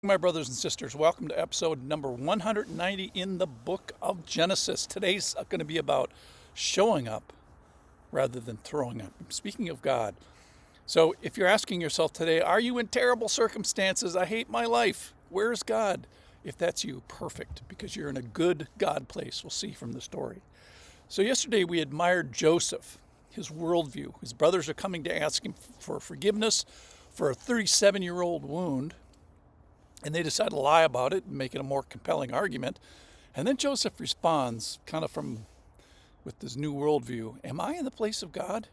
My brothers and sisters, welcome to episode number 190 in the book of Genesis. Today's going to be about showing up rather than throwing up. Speaking of God, so if you're asking yourself today, are you in terrible circumstances? I hate my life. Where's God? If that's you, perfect, because you're in a good God place. We'll see from the story. So yesterday we admired Joseph, his worldview. His brothers are coming to ask him for forgiveness for a 37-year-old wound. And they decide to lie about it and make it a more compelling argument. And then Joseph responds, kind of with this new worldview, am I in the place of God?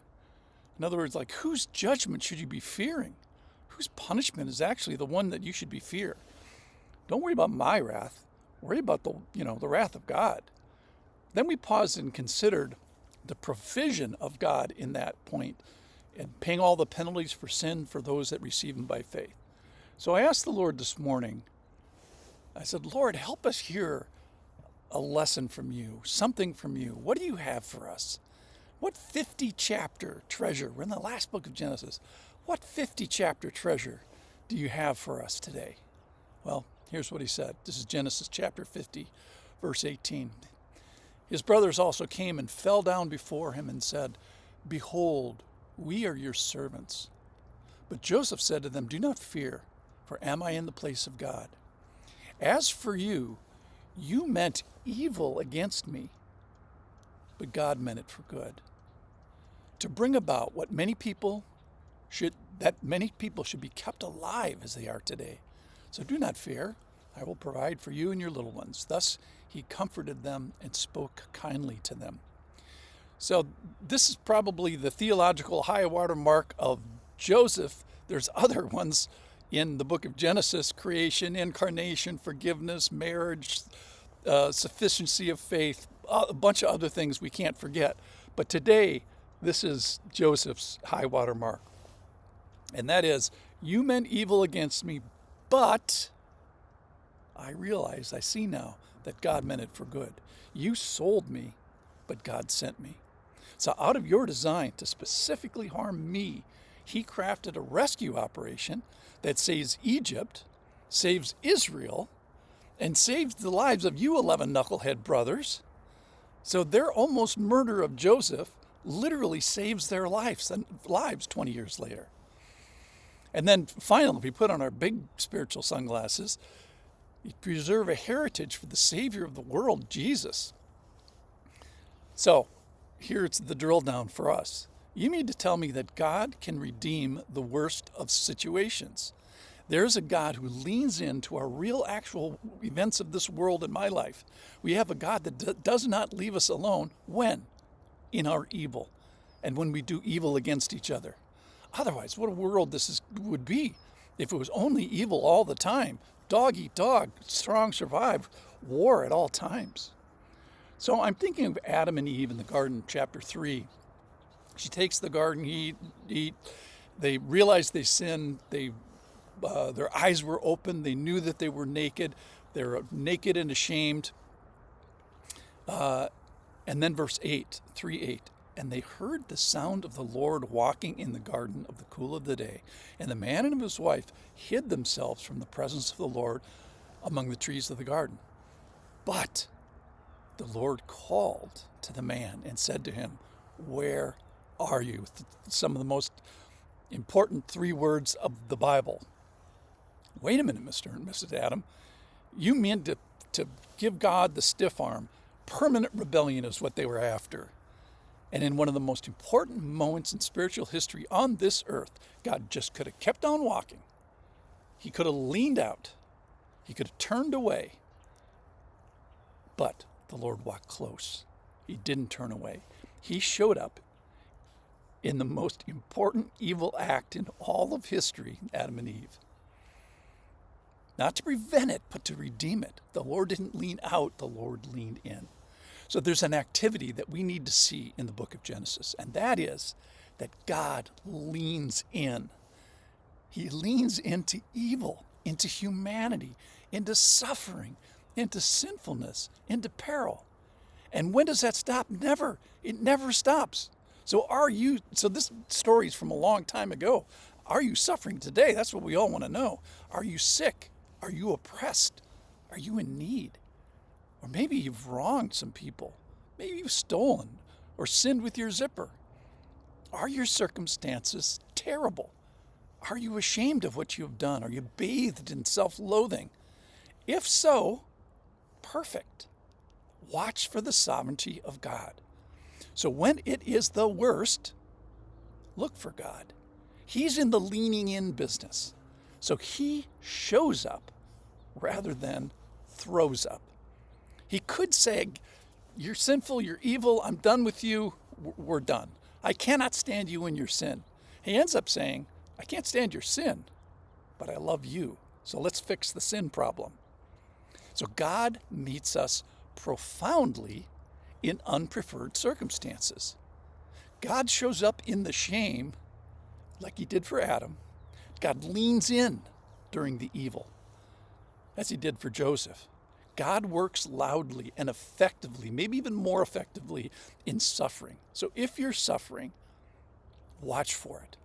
In other words, like, whose judgment should you be fearing? Whose punishment is actually the one that you should be fear? Don't worry about my wrath. Worry about the wrath of God. Then we paused and considered the provision of God in that point and paying all the penalties for sin for those that receive him by faith. So I asked the Lord this morning, I said, Lord, help us hear a lesson from you, something from you. What do you have for us? What 50-chapter treasure? We're in the last book of Genesis. What 50-chapter treasure do you have for us today? Well, here's what he said. This is Genesis chapter 50, verse 18. His brothers also came and fell down before him and said, behold, we are your servants. But Joseph said to them, do not fear. For am I in the place of God? As for you, you meant evil against me, but God meant it for good, to bring about that many people should be kept alive as they are today. So do not fear. I will provide for you and your little ones. Thus he comforted them and spoke kindly to them. So this is probably the theological high water mark of Joseph. There's other ones in the book of Genesis: creation, incarnation, forgiveness, marriage, sufficiency of faith, a bunch of other things we can't forget. But today, this is Joseph's high water mark. And that is, you meant evil against me, but I see now that God meant it for good. You sold me, but God sent me. So out of your design to specifically harm me, he crafted a rescue operation that saves Egypt, saves Israel, and saves the lives of you 11 knucklehead brothers. So their almost murder of Joseph literally saves their lives 20 years later. And then finally, we put on our big spiritual sunglasses, we preserve a heritage for the Savior of the world, Jesus. So here's the drill down for us. You mean to tell me that God can redeem the worst of situations? There's a God who leans into our real, actual events of this world in my life. We have a God that does not leave us alone. When? In our evil, and when we do evil against each other. Otherwise, what a world would be if it was only evil all the time. Dog eat dog, strong survive, war at all times. So I'm thinking of Adam and Eve in the garden, chapter 3. She takes the garden, eat. They realize they sinned. Their eyes were open. They knew that they were naked. They're naked and ashamed. And then verse 8, 3:8. And they heard the sound of the Lord walking in the garden of the cool of the day. And the man and his wife hid themselves from the presence of the Lord among the trees of the garden. But the Lord called to the man and said to him, where are you? Some of the most important 3 words of the Bible. Wait a minute, Mr. and Mrs. Adam. You mean to give God the stiff arm. Permanent rebellion is what they were after. And in one of the most important moments in spiritual history on this earth, God just could have kept on walking. He could have leaned out. He could have turned away. But the Lord walked close. He didn't turn away. He showed up in the most important evil act in all of history, Adam and Eve. Not to prevent it, but to redeem it. The Lord didn't lean out, the Lord leaned in. So there's an activity that we need to see in the book of Genesis, and that is that God leans in. He leans into evil, into humanity, into suffering, into sinfulness, into peril. And when does that stop? Never. It never stops. So this story is from a long time ago. Are you suffering today? That's what we all want to know. Are you sick? Are you oppressed? Are you in need? Or maybe you've wronged some people. Maybe you've stolen or sinned with your zipper. Are your circumstances terrible? Are you ashamed of what you have done? Are you bathed in self-loathing? If so, perfect. Watch for the sovereignty of God. So when it is the worst, look for God. He's in the leaning in business. So he shows up rather than throws up. He could say, you're sinful, you're evil, I'm done with you, we're done. I cannot stand you in your sin. He ends up saying, I can't stand your sin, but I love you. So let's fix the sin problem. So God meets us profoundly in unpreferred circumstances. God shows up in the shame like he did for Adam. God leans in during the evil, as he did for Joseph. God works loudly and effectively, maybe even more effectively, in suffering. So if you're suffering, watch for it.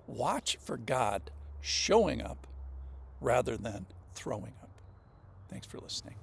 Watch for God showing up rather than throwing up. Thanks for listening.